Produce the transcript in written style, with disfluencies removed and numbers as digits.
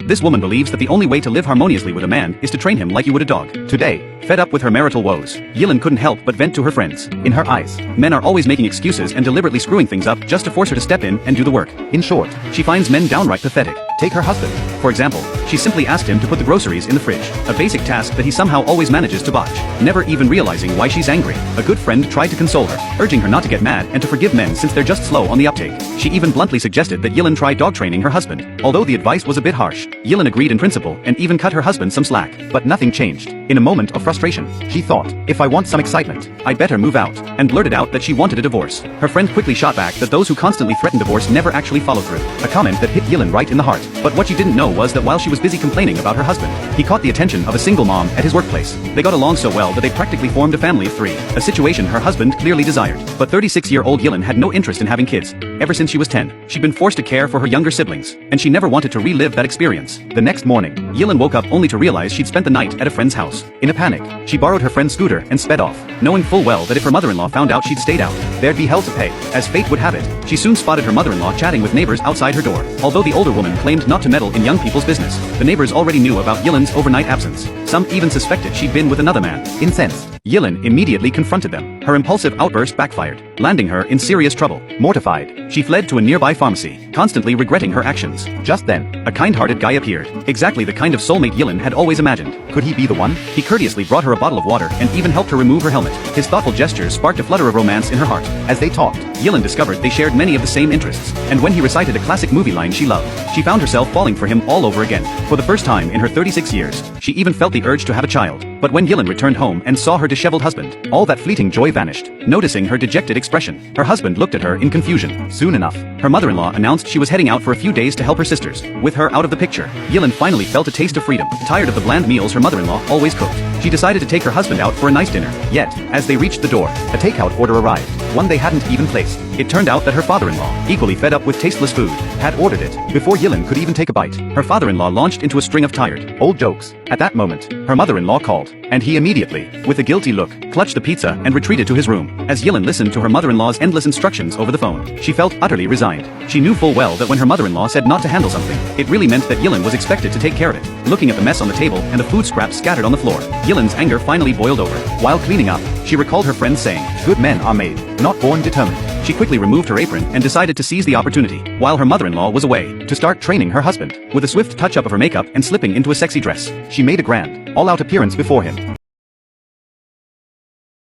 This woman believes that the only way to live harmoniously with a man is to train him like you would a dog. Today, fed up with her marital woes, Yilin couldn't help but vent to her friends. In her eyes, men are always making excuses and deliberately screwing things up just to force her to step in and do the work. In short, she finds men downright pathetic. Take her husband. For example, she simply asked him to put the groceries in the fridge, a basic task that he somehow always manages to botch, never even realizing why she's angry. A good friend tried to console her, urging her not to get mad and to forgive men since they're just slow on the uptake. She even bluntly suggested that Yilin try dog training her husband. Although the advice was a bit harsh, Yilin agreed in principle and even cut her husband some slack. But nothing changed. In a moment of frustration, she thought, if I want some excitement, I'd better move out, and blurted out that she wanted a divorce. Her friend quickly shot back that those who constantly threaten divorce never actually follow through, a comment that hit Yilin right in the heart. But what she didn't know was that while she was busy complaining about her husband, he caught the attention of a single mom at his workplace. They got along so well that they practically formed a family of 3, a situation her husband clearly desired. But 36-year-old Yilin had no interest in having kids. Ever since she was 10, she'd been forced to care for her younger siblings, and she never wanted to relive that experience. The next morning, Yilin woke up only to realize she'd spent the night at a friend's house. In a panic, she borrowed her friend's scooter and sped off, knowing full well that if her mother-in-law found out she'd stayed out, there'd be hell to pay. As fate would have it, she soon spotted her mother-in-law chatting with neighbors outside her door. Although the older woman claimed not to meddle in young people's business, the neighbors already knew about Yilin's overnight absence. Some even suspected she'd been with another man. Incensed, Yilin immediately confronted them. Her impulsive outburst backfired, landing her in serious trouble. Mortified, she fled to a nearby pharmacy, constantly regretting her actions. Just then, a kind-hearted guy appeared, exactly the kind of soulmate Yilin had always imagined. Could he be the one? He courteously brought her a bottle of water and even helped her remove her helmet. His thoughtful gestures sparked a flutter of romance in her heart. As they talked, Yilin discovered they shared many of the same interests, and when he recited a classic movie line she loved, she found herself falling for him all over again. For the first time in her 36 years, she even felt the urge to have a child. But when Yilin returned home and saw her disheveled husband, all that fleeting joy vanished. Noticing her dejected expression, her husband looked at her in confusion. Soon enough, her mother-in-law announced she was heading out for a few days to help her sisters. With her out of the picture, Yilin finally felt a taste of freedom. Tired of the bland meals her mother-in-law always cooked, she decided to take her husband out for a nice dinner. Yet, as they reached the door, a takeout order arrived, one they hadn't even placed. It turned out that her father-in-law, equally fed up with tasteless food, had ordered it. Before Yilin could even take a bite, her father-in-law launched into a string of tired, old jokes. At that moment, her mother-in-law called, and he immediately, with a guilty look, clutched the pizza and retreated to his room. As Yilin listened to her mother-in-law's endless instructions over the phone, she felt utterly resigned. She knew full well that when her mother-in-law said not to handle something, it really meant that Yilin was expected to take care of it. Looking at the mess on the table and the food scraps scattered on the floor, Yilin's anger finally boiled over. While cleaning up, she recalled her friend saying, "Good men are made, not born determined." She quickly removed her apron and decided to seize the opportunity, while her mother-in-law was away, to start training her husband. With a swift touch-up of her makeup and slipping into a sexy dress, she made a grand, all-out appearance before him.